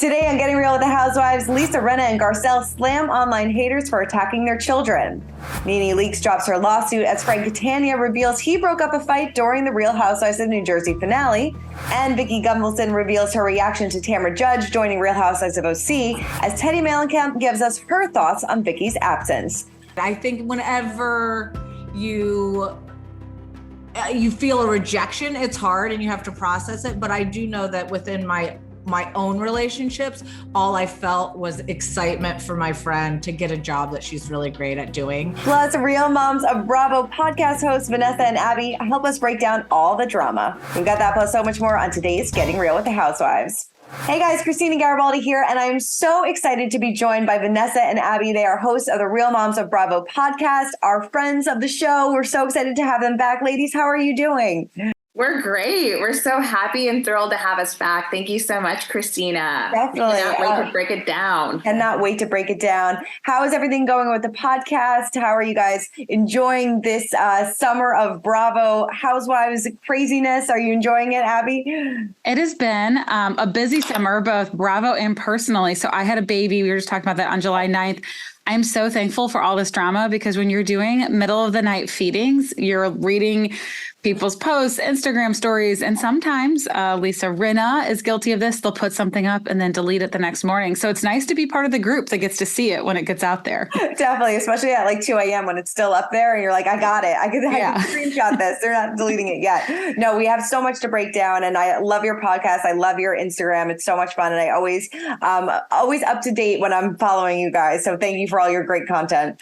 Today on Getting Real with the Housewives, Lisa, Rinna, and Garcelle slam online haters for attacking their children. NeNe Leakes drops her lawsuit as Frank Catania reveals he broke up a fight during the Real Housewives of New Jersey finale. And Vicki Gunvalson reveals her reaction to Tamara Judge joining Real Housewives of OC as Teddi Mellencamp gives us her thoughts on Vicki's absence. I think whenever you feel a rejection, it's hard and you have to process it. But I do know that within my own relationships, all I felt was excitement for my friend to get a job that she's really great at doing. Plus, Real Moms of Bravo podcast hosts Vanessa and Abby help us break down all the drama. We've got that plus so much more on today's Getting Real with the Housewives. Hey guys, Christina Garibaldi here, and I'm so excited to be joined by Vanessa and Abby. They are hosts of the Real Moms of Bravo podcast, our friends of the show. We're so excited to have them back. Ladies, how are you doing? We're great. We're so happy and thrilled to have us back. Thank you so much, Christina. Definitely. Cannot wait to break it down. Cannot wait to break it down. How is everything going with the podcast? How are you guys enjoying this summer of Bravo Housewives craziness? Are you enjoying it, Abby? It has been a busy summer, both Bravo and personally. So I had a baby. We were just talking about that on July 9th. I'm so thankful for all this drama because when you're doing middle of the night feedings, you're reading people's posts, Instagram stories, and sometimes Lisa Rinna is guilty of this. They'll put something up and then delete it the next morning. So it's nice to be part of the group that gets to see it when it gets out there. Definitely, especially at like 2 a.m. when it's still up there and you're like, I got it. I can screenshot this. They're not deleting it yet. No, we have so much to break down, and I love your podcast. I love your Instagram. It's so much fun, and I always up to date when I'm following you guys. So thank you for all your great content.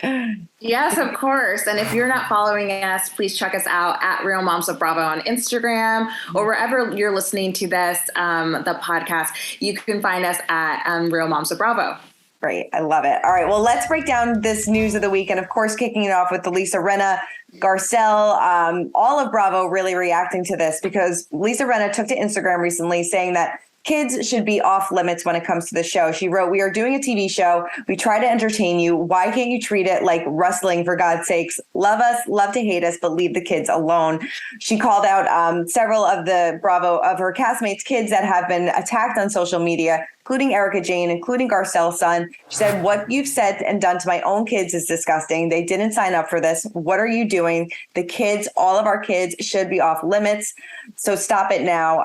Yes, of course. And if you're not following us, please check us out at Real Moms of Bravo on Instagram or wherever you're listening to this, the podcast. You can find us at Real Moms of Bravo. Great. I love it. All right. Well, let's break down this news of the week. And of course, kicking it off with the Lisa Rinna, Garcelle, all of Bravo really reacting to this because Lisa Rinna took to Instagram recently saying that kids should be off limits when it comes to the show. She wrote, "We are doing a TV show. We try to entertain you. Why can't you treat it like wrestling, for God's sakes? Love us, love to hate us, but leave the kids alone." She called out several of the Bravo, of her castmates' kids that have been attacked on social media, including Erica Jane, including Garcelle's son. She said, "What you've said and done to my own kids is disgusting. They didn't sign up for this. What are you doing? The kids, all of our kids should be off limits. So stop it now."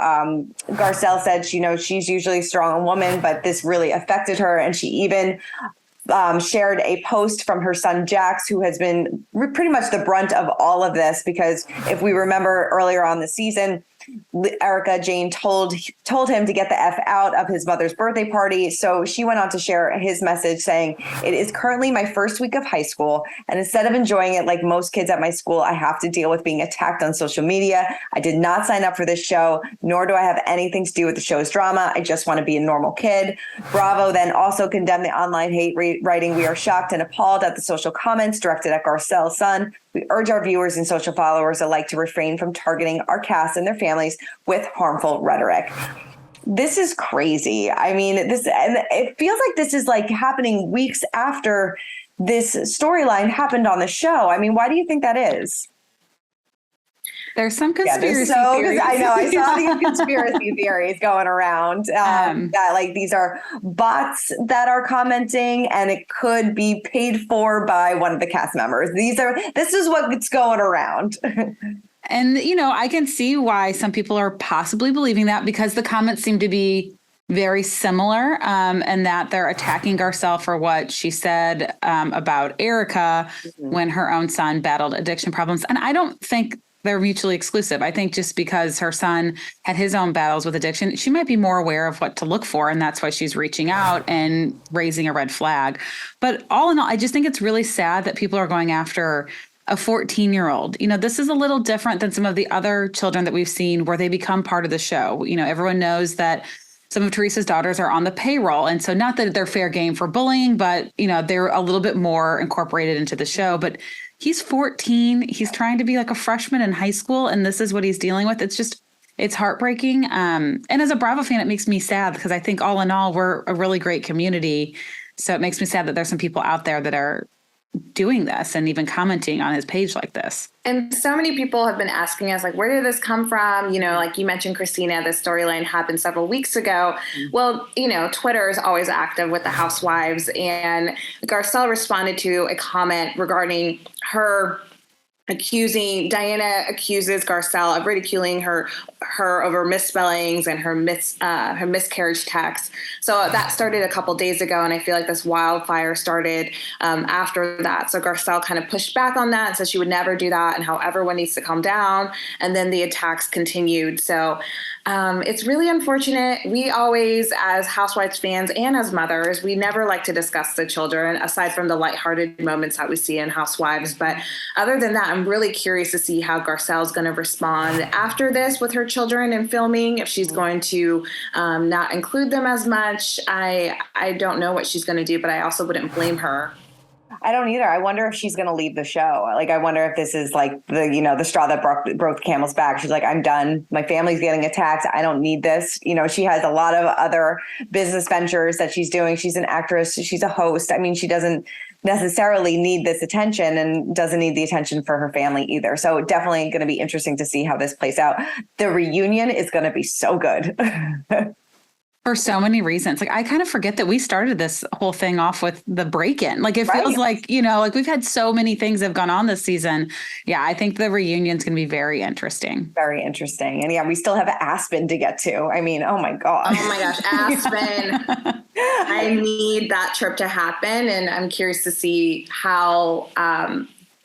Garcelle said, she's usually a strong woman, but this really affected her. And she even shared a post from her son, Jax, who has been pretty much the brunt of all of this, because if we remember earlier on the season, Erica Jane told him to get the F out of his mother's birthday party. So she went on to share his message saying, "It is currently my first week of high school. And instead of enjoying it like most kids at my school, I have to deal with being attacked on social media. I did not sign up for this show, nor do I have anything to do with the show's drama. I just want to be a normal kid." Bravo then also condemned the online hate writing. "We are shocked and appalled at the social comments directed at Garcelle's son. We urge our viewers and social followers alike to refrain from targeting our cast and their families with harmful rhetoric." This is crazy. I mean, and it feels like this is like happening weeks after this storyline happened on the show. I mean, why do you think that is? There's some conspiracy theories. I know. I saw these conspiracy theories going around that like these are bots that are commenting, and it could be paid for by one of the cast members. This is what's going around. And, I can see why some people are possibly believing that because the comments seem to be very similar, and that they're attacking Garcelle for what she said about Erica when her own son battled addiction problems. And I don't think they're mutually exclusive. I think just because her son had his own battles with addiction, she might be more aware of what to look for. And that's why she's reaching out and raising a red flag. But all in all, I just think it's really sad that people are going after a 14-year-old. This is a little different than some of the other children that we've seen where they become part of the show. Everyone knows that some of Teresa's daughters are on the payroll. And so not that they're fair game for bullying, but, they're a little bit more incorporated into the show. But he's 14. He's trying to be like a freshman in high school. And this is what he's dealing with. It's heartbreaking. And as a Bravo fan, it makes me sad because I think all in all, we're a really great community. So it makes me sad that there's some people out there that are doing this and even commenting on his page like this. And so many people have been asking us, like, where did this come from? You know, like you mentioned, Christina, this storyline happened several weeks ago. Well, you know, Twitter is always active with the Housewives, and Garcelle responded to a comment regarding Diana accuses Garcelle of ridiculing her over misspellings and her miscarriage text. So that started a couple days ago, and I feel like this wildfire started after that. So Garcelle kind of pushed back on that and said she would never do that, and how everyone needs to calm down. And then the attacks continued. So it's really unfortunate. We always, as Housewives fans and as mothers, we never like to discuss the children, aside from the lighthearted moments that we see in Housewives. But other than that, I'm really curious to see how Garcelle's going to respond after this with her children and filming, if she's going to not include them as much. I don't know what she's going to do, but I also wouldn't blame her. I don't either. I wonder if she's going to leave the show. Like, I wonder if this is like the straw that broke the camel's back. She's like, I'm done. My family's getting attacked. I don't need this. You know, she has a lot of other business ventures that she's doing. She's an actress. She's a host. I mean, she doesn't necessarily need this attention and doesn't need the attention for her family either. So definitely going to be interesting to see how this plays out. The reunion is going to be so good. For so many reasons. Like, I kind of forget that we started this whole thing off with the break-in. Like, it feels like, you know, like we've had so many things have gone on this season. Yeah, I think the reunion's going to be very interesting. Very interesting. And yeah, we still have Aspen to get to. I mean, oh my gosh. Oh my gosh, Aspen. I need that trip to happen. And I'm curious to see how,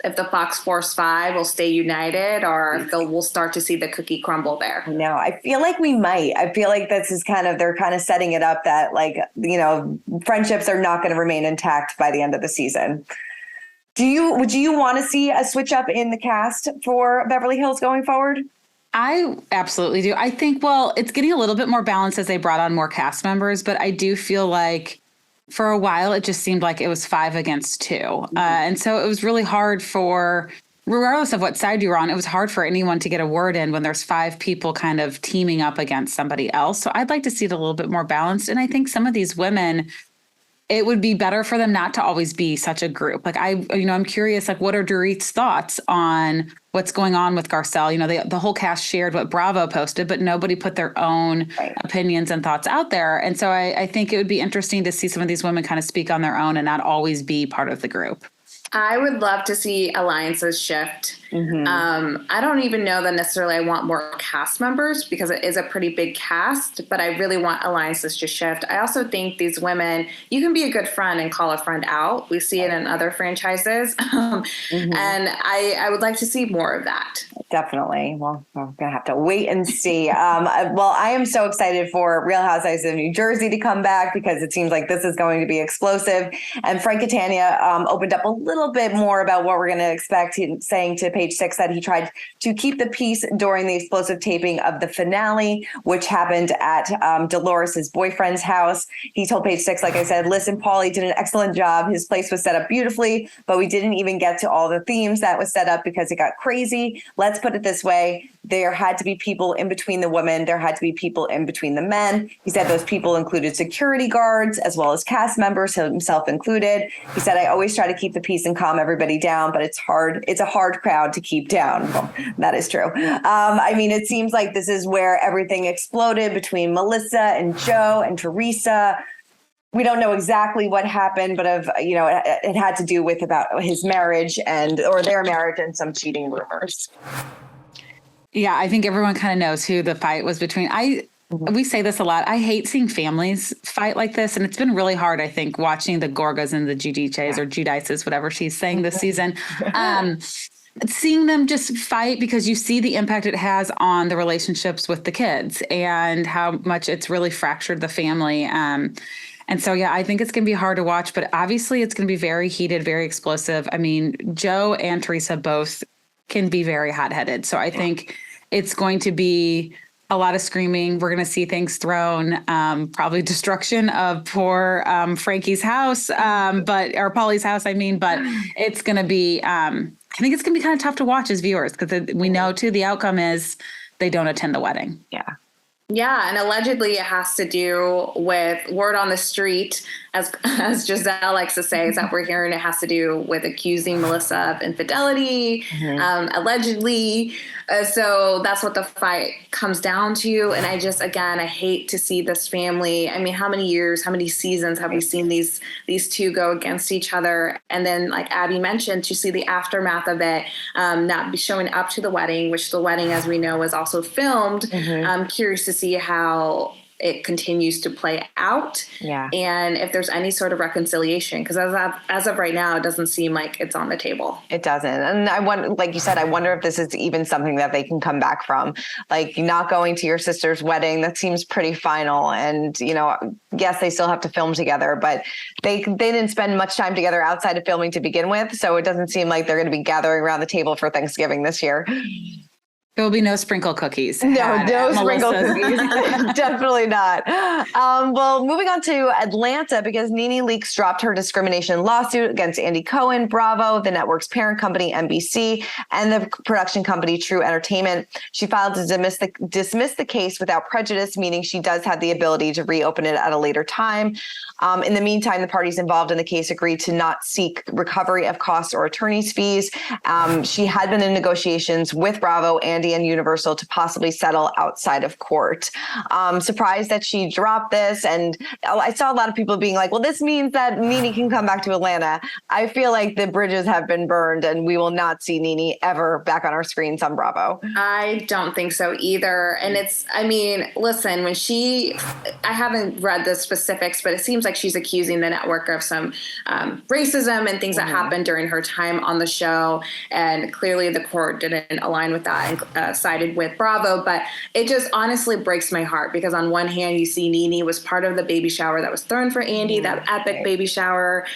if the Fox Force 5 will stay united, or if we'll start to see the cookie crumble there. No, I feel like we might. I feel like this is they're kind of setting it up that, like, you know, friendships are not going to remain intact by the end of the season. Would you want to see a switch up in the cast for Beverly Hills going forward? I absolutely do. I think, well, it's getting a little bit more balanced as they brought on more cast members, but I do feel like for a while, it just seemed like it was 5 against 2. And so it was really hard regardless of what side you were on, it was hard for anyone to get a word in when there's 5 people kind of teaming up against somebody else. So I'd like to see it a little bit more balanced. And I think some of these women, it would be better for them not to always be such a group. Like, I'm curious, like, what are Derick's thoughts on what's going on with Garcelle? You know, the whole cast shared what Bravo posted, but nobody put their own opinions and thoughts out there. And so I think it would be interesting to see some of these women kind of speak on their own and not always be part of the group. I would love to see alliances shift. I don't even know that necessarily I want more cast members, because it is a pretty big cast, but I really want alliances to shift. I also think these women, you can be a good friend and call a friend out. We see it in other franchises. And I would like to see more of that. Definitely. Well, we're going to have to wait and see. Well, I am so excited for Real Housewives of New Jersey to come back, because it seems like this is going to be explosive. And Frank Catania opened up a little bit more about what we're going to expect, saying to Page 6 that he tried to keep the peace during the explosive taping of the finale, which happened at Dolores' boyfriend's house. He told Page 6, like I said, listen, Paulie did an excellent job. His place was set up beautifully, but we didn't even get to all the themes that was set up because it got crazy. Let's put it this way. There had to be people in between the women. There had to be people in between the men. He said those people included security guards as well as cast members, himself included. He said, I always try to keep the peace and calm everybody down, but it's hard. It's a hard crowd to keep down. Well, that is true. I mean, it seems like this is where everything exploded between Melissa and Joe and Teresa. We don't know exactly what happened, but it had to do with about his marriage or their marriage and some cheating rumors. Yeah, I think everyone kind of knows who the fight was between. We say this a lot. I hate seeing families fight like this. And it's been really hard, I think, watching the Gorgas and the Giudices or Giudices, whatever she's saying this season. Seeing them just fight, because you see the impact it has on the relationships with the kids and how much it's really fractured the family. And so, yeah, I think it's going to be hard to watch, but obviously it's going to be very heated, very explosive. I mean, Joe and Teresa both can be very hot-headed. So I think it's going to be a lot of screaming. We're going to see things thrown, probably destruction of poor Frankie's house, or Paulie's house, but it's going to be, I think it's going to be kind of tough to watch as viewers, because we know too, the outcome is they don't attend the wedding. Yeah. Yeah, and allegedly it has to do with word on the street, as Giselle likes to say, is that we're hearing it has to do with accusing Melissa of infidelity, allegedly. So that's what the fight comes down to. And I hate to see this family. I mean, how many years, how many seasons have we seen these two go against each other? And then, like Abby mentioned, to see the aftermath of it, not be showing up to the wedding, which the wedding, as we know, was also filmed. I'm curious to see how it continues to play out. Yeah. And if there's any sort of reconciliation, because as of right now, it doesn't seem like it's on the table. It doesn't. And I wonder, like you said, I wonder if this is even something that they can come back from. Like, not going to your sister's wedding, that seems pretty final. And, you know, yes, they still have to film together, but they didn't spend much time together outside of filming to begin with. So it doesn't seem like they're going to be gathering around the table for Thanksgiving this year. There will be no sprinkle cookies. No sprinkle cookies. Definitely not. Well, moving on to Atlanta, because NeNe Leakes dropped her discrimination lawsuit against Andy Cohen, Bravo, the network's parent company, NBC, and the production company, True Entertainment. She filed to dismiss the case without prejudice, meaning she does have the ability to reopen it at a later time. In the meantime, the parties involved in the case agreed to not seek recovery of costs or attorney's fees. She had been in negotiations with Bravo, Andy, and Universal to possibly settle outside of court. Surprised that she dropped this. And I saw a lot of people being like, well, this means that NeNe can come back to Atlanta. I feel like the bridges have been burned and we will not see NeNe ever back on our screens on Bravo. I don't think so either. And listen, I haven't read the specifics, but it seems like she's accusing the network of some racism and things that happened during her time on the show. And clearly the court didn't align with that and sided with Bravo. But it just honestly breaks my heart, because on one hand, you see NeNe was part of the baby shower that was thrown for Andy, that epic baby shower.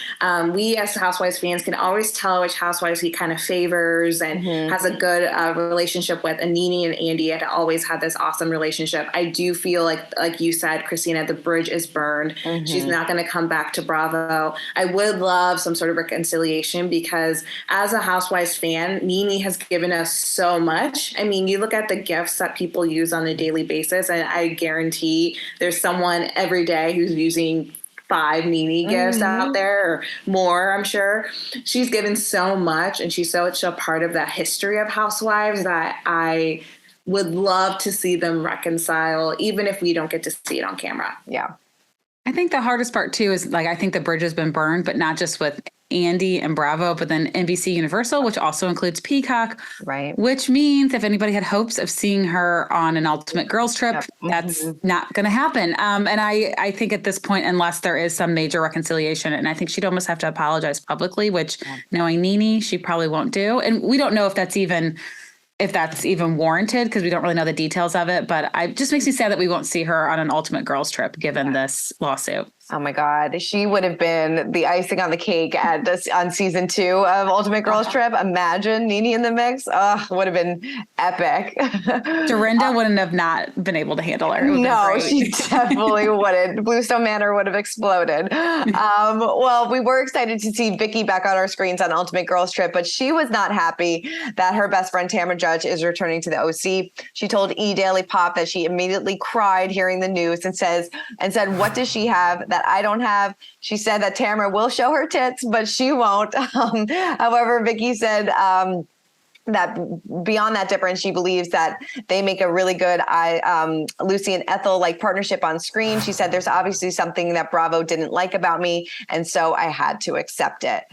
We as Housewives fans can always tell which Housewives he kind of favors and has a good relationship with. And NeNe and Andy had always had this awesome relationship. I do feel like you said, Christina, the bridge is burned. She's not going to come back to Bravo. I would love some sort of reconciliation, because as a Housewives fan, NeNe has given us so much. I mean, you look at the gifts that people use on a daily basis, and I guarantee there's someone every day who's using 5 NeNe gifts out there, or more, I'm sure. She's given so much, and she's such a part of that history of Housewives that I would love to see them reconcile, even if we don't get to see it on camera. Yeah. I think the hardest part too is, like, I think the bridge has been burned, but not just with Andy and Bravo, but then NBC Universal, which also includes Peacock, right? Which means if anybody had hopes of seeing her on an Ultimate Girls Trip, that's not going to happen. And I think at this point, unless there is some major reconciliation, and I think she'd almost have to apologize publicly, which knowing NeNe, she probably won't do. And we don't know if that's even warranted, because we don't really know the details of it. But it just makes me sad that we won't see her on an Ultimate Girls Trip given this lawsuit. Oh my God. She would have been the icing on the cake on season 2 of Ultimate Girls Trip. Imagine NeNe in the mix. Would have been epic. Dorinda wouldn't have not been able to handle her. No, she definitely wouldn't. Bluestone Manor would have exploded. Well, we were excited to see Vicki back on our screens on Ultimate Girls Trip, but she was not happy that her best friend Tamara Judge is returning to the OC. She told Daily Pop that she immediately cried hearing the news and said, what does she have that I don't have? She said that Tamara will show her tits, but she won't. However, Vicki said that beyond that difference, she believes that they make a really good Lucy and Ethel like partnership on screen. She said there's obviously something that Bravo didn't like about me, and so I had to accept it.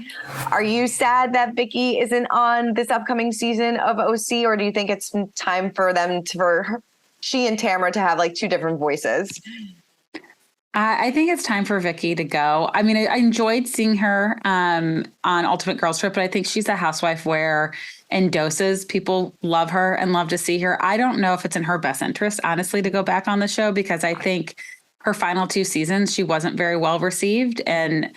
Are you sad that Vicki isn't on this upcoming season of OC, or do you think it's time for she and Tamara to have like 2 different voices? I think it's time for Vicki to go. I mean, I enjoyed seeing her on Ultimate Girls Trip, but I think she's a housewife where in doses, people love her and love to see her. I don't know if it's in her best interest, honestly, to go back on the show, because I think her final 2 seasons, she wasn't very well received. And,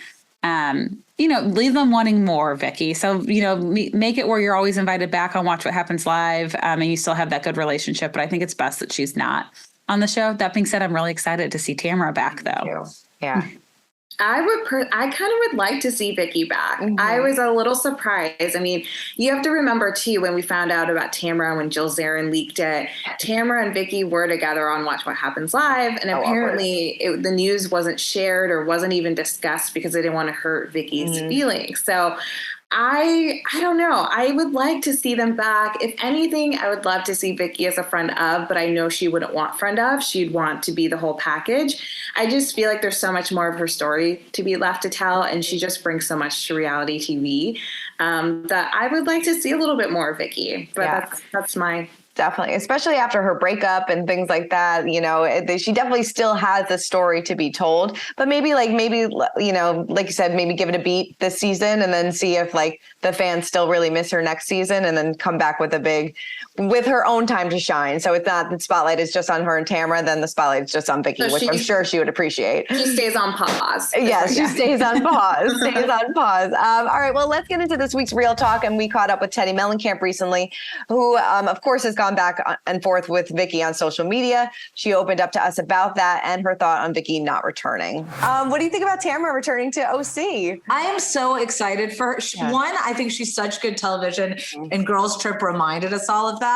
leave them wanting more, Vicki. So, make it where you're always invited back on Watch What Happens Live, and you still have that good relationship. But I think it's best that she's not on the show. That being said, I'm really excited to see Tamara back, though. Yeah. I kind of would like to see Vicki back. I was a little surprised. I mean, you have to remember too, when we found out about Tamara, when Jill Zarin leaked it, Tamara and Vicki were together on Watch What Happens Live. And apparently the news wasn't shared or wasn't even discussed because they didn't want to hurt Vicki's feelings. So I don't know. I would like to see them back. If anything, I would love to see Vicki as a friend of, but I know she wouldn't want friend of. She'd want to be the whole package. I just feel like there's so much more of her story to be left to tell, and she just brings so much to reality TV that I would like to see a little bit more of Vicki. But that's my... Definitely, especially after her breakup and things like that, you know, she definitely still has a story to be told. But maybe, you know, like you said, maybe give it a beat this season and then see if like the fans still really miss her next season, and then come back with with her own time to shine. So it's not the spotlight is just on her and Tamara, then the spotlight is just on Vicki, which I'm sure she would appreciate. She stays on pause. Yes, she stays on pause. All right, well, let's get into this week's Real Talk. And we caught up with Teddi Mellencamp recently, who, of course, has gone back and forth with Vicki on social media. She opened up to us about that and her thought on Vicki not returning. What do you think about Tamara returning to OC? I am so excited for her. Yeah. One, I think she's such good television, and Girls Trip reminded us all of that.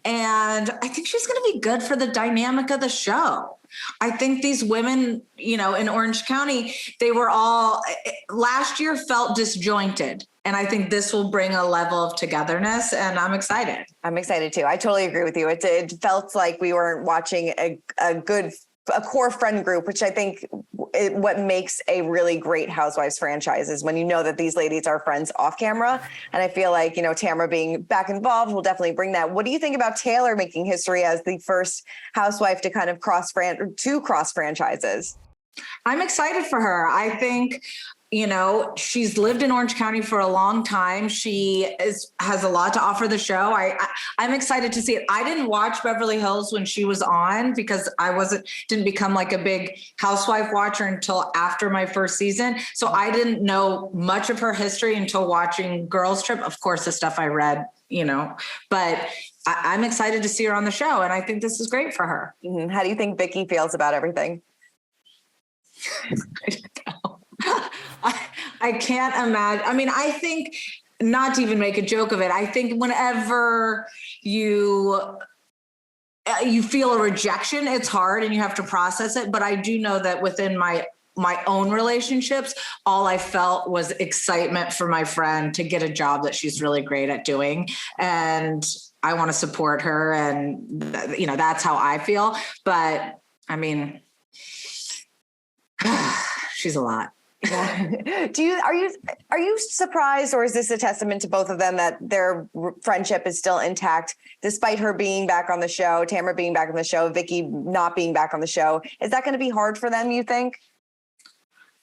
And I think she's going to be good for the dynamic of the show. I think these women, you know, in Orange County, they were all last year felt disjointed. And I think this will bring a level of togetherness, and I'm excited. I'm excited too. I totally agree with you. It felt like we weren't watching a core friend group, which I think what makes a really great Housewives franchise is when you know that these ladies are friends off camera. And I feel like, you know, Tamara being back involved will definitely bring that. What do you think about Taylor making history as the first housewife to kind of cross franchises? I'm excited for her. I think, you know, she's lived in Orange County for a long time. She has a lot to offer the show. I'm excited to see it. I didn't watch Beverly Hills when she was on because didn't become like a big housewife watcher until after my first season. So I didn't know much of her history until watching Girls Trip. Of course, the stuff I read, you know, but I'm excited to see her on the show. And I think this is great for her. How do you think Vicki feels about everything? I don't know. I can't imagine. I mean, I think, not to even make a joke of it, I think whenever you feel a rejection, it's hard and you have to process it. But I do know that within my own relationships, all I felt was excitement for my friend to get a job that she's really great at doing. And I want to support her. And, you know, that's how I feel. But I mean, she's a lot. Yeah. Are you surprised, or is this a testament to both of them that their friendship is still intact despite her being back on the show, Tamara being back on the show, Vicki not being back on the show? Is that going to be hard for them, you think?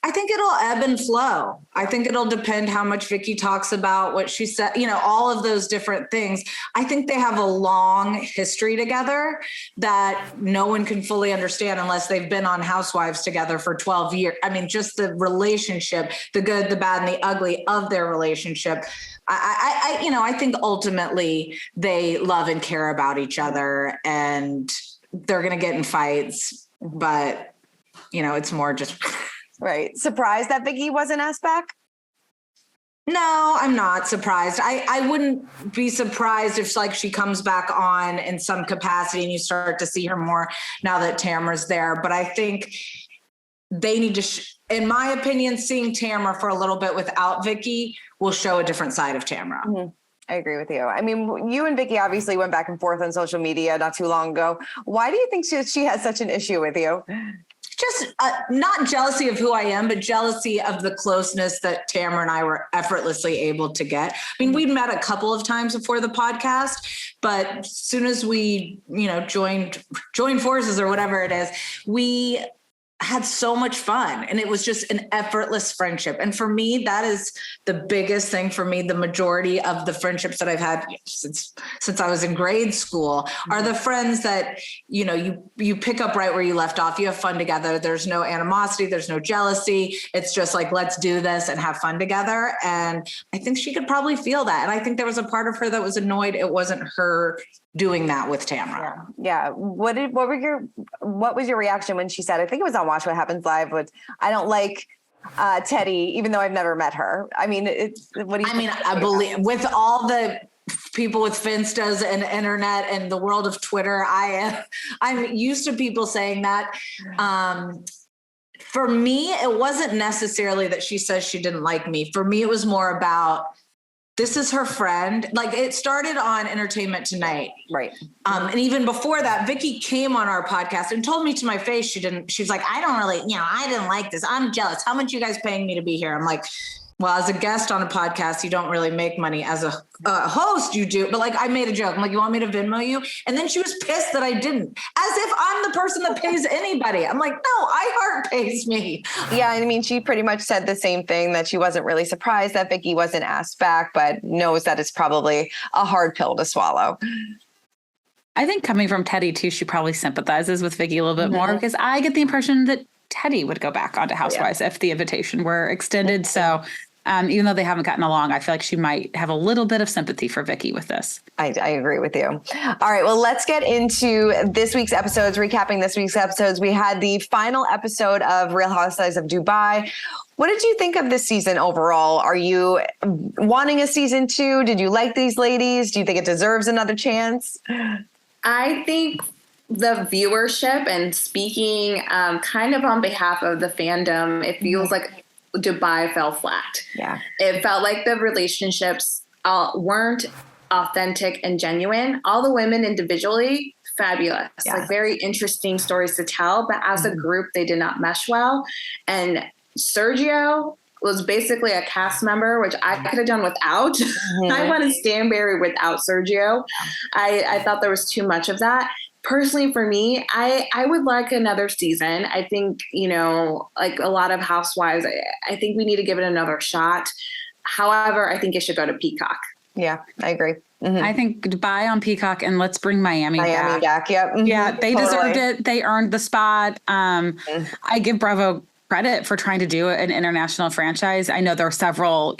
I think it'll ebb and flow. I think it'll depend how much Vicki talks about what she said, you know, all of those different things. I think they have a long history together that no one can fully understand unless they've been on Housewives together for 12 years. I mean, just the relationship, the good, the bad, and the ugly of their relationship. I think ultimately they love and care about each other, and they're going to get in fights, but, you know, it's more just... Right. Surprised that Vicki wasn't asked back? No, I'm not surprised. I wouldn't be surprised if like she comes back on in some capacity and you start to see her more now that Tamara's there. But I think they need to, in my opinion, seeing Tamara for a little bit without Vicki will show a different side of Tamara. Mm-hmm. I agree with you. I mean, you and Vicki obviously went back and forth on social media not too long ago. Why do you think she has such an issue with you? Just not jealousy of who I am, but jealousy of the closeness that Tamara and I were effortlessly able to get. I mean, we'd met a couple of times before the podcast, but as soon as we, you know, joined forces or whatever it is, we had so much fun, and it was just an effortless friendship. And for me, that is the biggest thing for me. The majority of the friendships that I've had since I was in grade school are the friends that, you know, you pick up right where you left off. You have fun together. There's no animosity. There's no jealousy. It's just like, let's do this and have fun together. And I think she could probably feel that. And I think there was a part of her that was annoyed it wasn't her doing that with Tamara. Yeah. What was your reaction when she said, I think it was on Watch What Happens Live, with, I don't like Teddy, even though I've never met her. I mean, I believe with all the people with Finstas and the internet and the world of Twitter, I'm used to people saying that. For me, it wasn't necessarily that she says she didn't like me. For me, it was more about, this is her friend. Like, it started on Entertainment Tonight. Right. And even before that, Vicki came on our podcast and told me to my face, she's like, I don't really, I didn't like this. I'm jealous. How much you guys paying me to be here? I'm like, well, as a guest on a podcast, you don't really make money. As a host, you do. But like, I made a joke. I'm like, you want me to Venmo you? And then she was pissed that I didn't, as if I'm the person that pays anybody. I'm like, no, iHeart pays me. Yeah. I mean, she pretty much said the same thing, that she wasn't really surprised that Vicki wasn't asked back, but knows that it's probably a hard pill to swallow. I think coming from Teddy too, she probably sympathizes with Vicki a little bit more, because I get the impression that Teddy would go back onto Housewives if the invitation were extended. So even though they haven't gotten along, I feel like she might have a little bit of sympathy for Vicki with this. I agree with you. All right. Well, let's get into this week's episodes. Recapping this week's episodes, we had the final episode of Real Housewives of Dubai. What did you think of this season overall? Are you wanting a season 2? Did you like these ladies? Do you think it deserves another chance? I think the viewership, and speaking kind of on behalf of the fandom, it feels like Dubai fell flat. Yeah. It felt like the relationships weren't authentic and genuine. All the women individually, fabulous. Yeah. Like, very interesting stories to tell, but as a group, they did not mesh well. And Sergio was basically a cast member, which I could have done without. I wanted Stanberry without Sergio. I thought there was too much of that. Personally, for me, I would like another season. I think, like a lot of Housewives, I think we need to give it another shot. However, I think it should go to Peacock. Yeah, I agree. Mm-hmm. I think Dubai on Peacock, and let's bring Miami back. Yep. Mm-hmm. Yeah, they deserved it. They earned the spot. I give Bravo credit for trying to do an international franchise. I know there are several,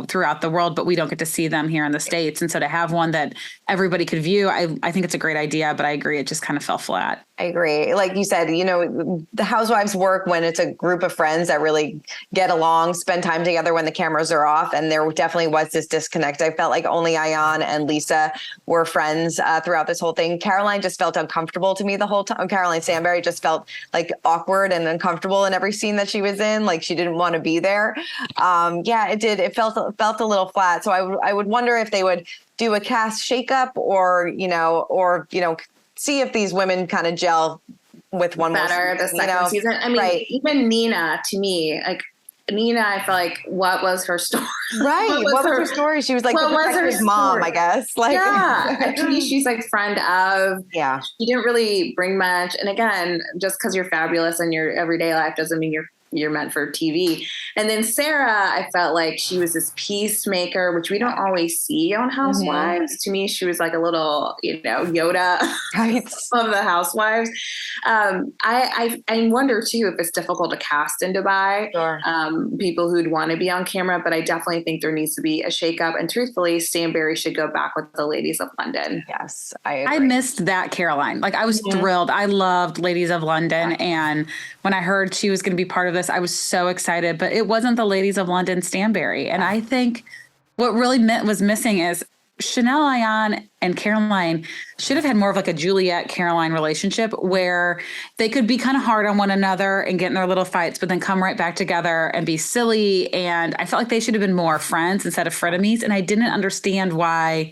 throughout the world, but we don't get to see them here in the States. And so to have one that everybody could view, I think it's a great idea, but I agree, it just kind of fell flat. I agree. Like you said, the Housewives work when it's a group of friends that really get along, spend time together when the cameras are off. And there definitely was this disconnect. I felt like only Ayan and Lisa were friends throughout this whole thing. Caroline just felt uncomfortable to me the whole time. Caroline Stanberry just felt like awkward and uncomfortable in every scene that she was in. Like, she didn't want to be there. It did. It felt a little flat. So I would wonder if they would do a cast shakeup, or see if these women kind of gel with one better more the second season. I mean, even Nina, to me, like Nina, I felt like, what was her story? Right. What was her story? She was like the protective mom, I guess. Like, yeah. To me, she's like friend of. Yeah. She didn't really bring much. And again, just because you're fabulous in your everyday life doesn't mean you're meant for TV. And then Sarah, I felt like she was this peacemaker, which we don't always see on Housewives. To me, she was like a little, Yoda of the Housewives. I wonder too if it's difficult to cast in Dubai. Sure. People who'd want to be on camera, but I definitely think there needs to be a shakeup. And truthfully, Stanberry should go back with the Ladies of London. Yes, I agree. I missed that, Caroline. Like, I was thrilled. I loved Ladies of London, and when I heard she was going to be part of this, I was so excited, but it wasn't the Ladies of London Stanberry. And I think what really was missing is Chanel, Ayan, and Caroline should have had more of like a Juliet-Caroline relationship, where they could be kind of hard on one another and get in their little fights, but then come right back together and be silly. And I felt like they should have been more friends instead of frenemies. And I didn't understand why.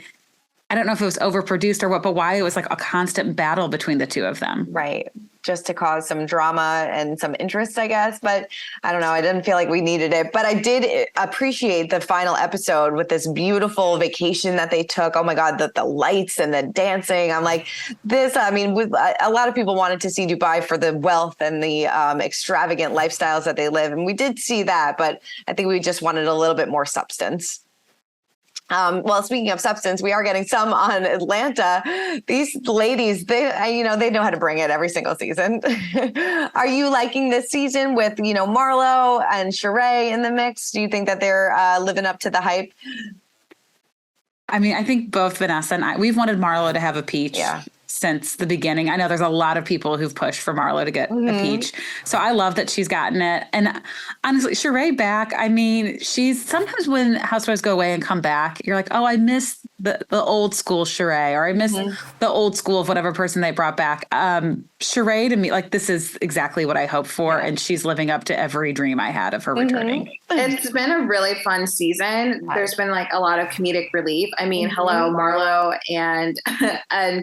I don't know if it was overproduced or what, but why it was like a constant battle between the two of them. Right. Just to cause some drama and some interest, I guess. But I don't know. I didn't feel like we needed it. But I did appreciate the final episode with this beautiful vacation that they took. Oh my God, the lights and the dancing. I'm like, a lot of people wanted to see Dubai for the wealth and the extravagant lifestyles that they live. And we did see that, but I think we just wanted a little bit more substance. Well, speaking of substance, we are getting some on Atlanta. These ladies, they know how to bring it every single season. Are you liking this season with, Marlo and Sheree in the mix? Do you think that they're living up to the hype? I mean, I think both Vanessa and I, we've wanted Marlo to have a peach since the beginning. I know there's a lot of people who've pushed for Marlo to get a peach. So I love that she's gotten it. And honestly, Sheree back, I mean, she's sometimes when Housewives go away and come back, you're like, oh, I miss the old school Sheree, or I miss the old school of whatever person they brought back. Sheree, to me, like, this is exactly what I hoped for. And she's living up to every dream I had of her returning. It's been a really fun season. There's been like a lot of comedic relief. I mean, hello, Marlo and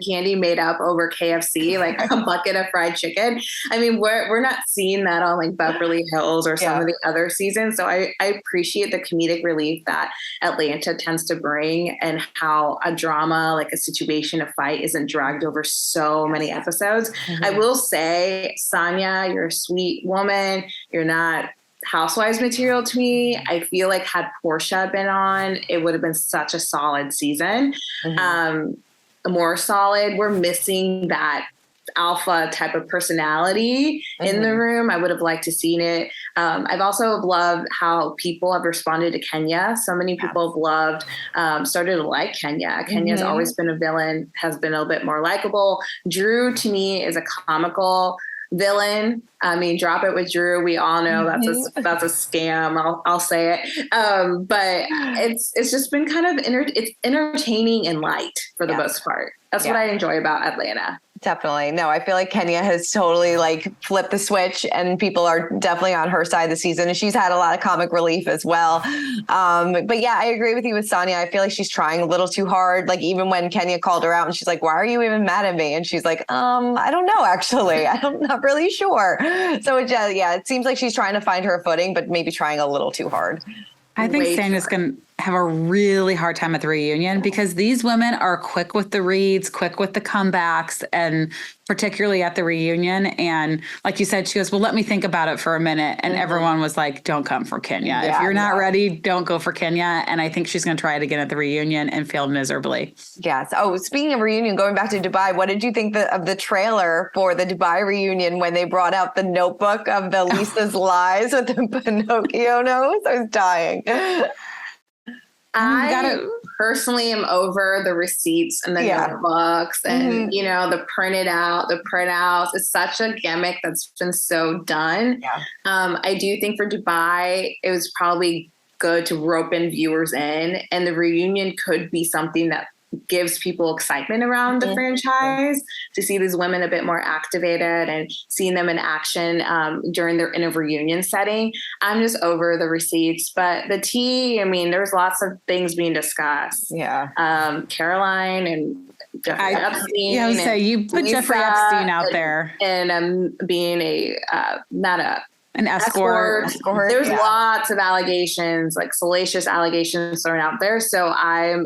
Candy made up over KFC, like a bucket of fried chicken. I mean, we're not seeing that on like Beverly Hills or some of the other seasons. So I appreciate the comedic relief that Atlanta tends to bring, and how a drama, like a situation, a fight, isn't dragged over so many episodes. I will say, Sonia, you're a sweet woman. You're not Housewives material to me. I feel like had Portia been on, it would have been such a solid season. More solid. We're missing that alpha type of personality in the room. I would have liked to seen it. I've also loved how people have responded to Kenya. So many people have loved, started to like Kenya. Kenya's always been a villain, has been a little bit more likable. Drew, to me, is a comical villain. I mean, drop it with Drew. We all know that's a scam. I'll say it. But it's just been kind of it's entertaining and light for the most part. That's what I enjoy about Atlanta. Definitely. No, I feel like Kenya has totally like flipped the switch, and people are definitely on her side this season. And she's had a lot of comic relief as well. But yeah, I agree with you with Sonia. I feel like she's trying a little too hard. Like even when Kenya called her out and she's like, why are you even mad at me? And she's like, I don't know, actually. I'm not really sure. So it seems like she's trying to find her footing, but maybe trying a little too hard. I think Sanya's going to have a really hard time at the reunion, because these women are quick with the reads, quick with the comebacks, and particularly at the reunion. And like you said, she goes, well, let me think about it for a minute. And everyone was like, don't come for Kenya. If you're not ready, don't go for Kenya. And I think she's going to try it again at the reunion and fail miserably. Yes. Oh, speaking of reunion, going back to Dubai, what did you think of the trailer for the Dubai reunion when they brought out the notebook of the Lisa's lies with the Pinocchio nose? I was dying. I personally am over the receipts and the notebooks and, the printouts. It's such a gimmick that's been so done. Yeah. I do think for Dubai, it was probably good to rope in viewers in, and the reunion could be something that gives people excitement around the franchise, to see these women a bit more activated and seeing them in action in a reunion setting. I'm just over the receipts, but the tea, I mean, there's lots of things being discussed. Yeah. Caroline and Jeffrey Epstein. Yeah, I would say you put Lisa Jeffrey Epstein out there. And being an escort. There's lots of allegations, like salacious allegations thrown out there. So I'm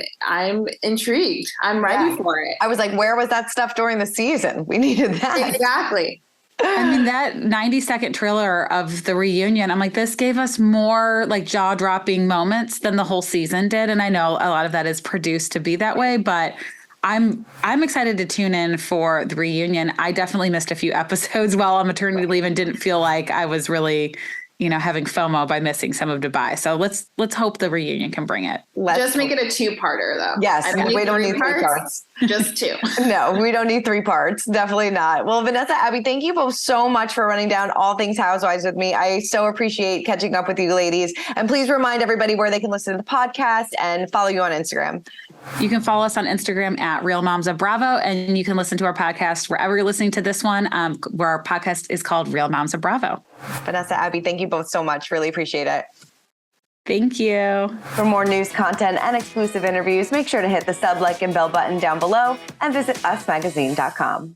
intrigued. I'm ready for it. I was like, where was that stuff during the season? We needed that. Exactly. I mean, that 90-second trailer of the reunion, I'm like, this gave us more like jaw-dropping moments than the whole season did. And I know a lot of that is produced to be that way, but I'm excited to tune in for the reunion. I definitely missed a few episodes while on maternity leave and didn't feel like I was really, having FOMO by missing some of Dubai. So let's hope the reunion can bring it. Just make it a 2-parter though. Yes, we don't need 3 parts. Just 2. No, we don't need 3 parts. Definitely not. Well, Vanessa, Abby, thank you both so much for running down all things Housewives with me. I so appreciate catching up with you ladies. And please remind everybody where they can listen to the podcast and follow you on Instagram. You can follow us on Instagram at Real Moms of Bravo, and you can listen to our podcast wherever you're listening to this one, where our podcast is called Real Moms of Bravo. Vanessa, Abby, thank you both so much. Really appreciate it. Thank you. For more news, content, and exclusive interviews, make sure to hit the sub, like, and bell button down below and visit usmagazine.com.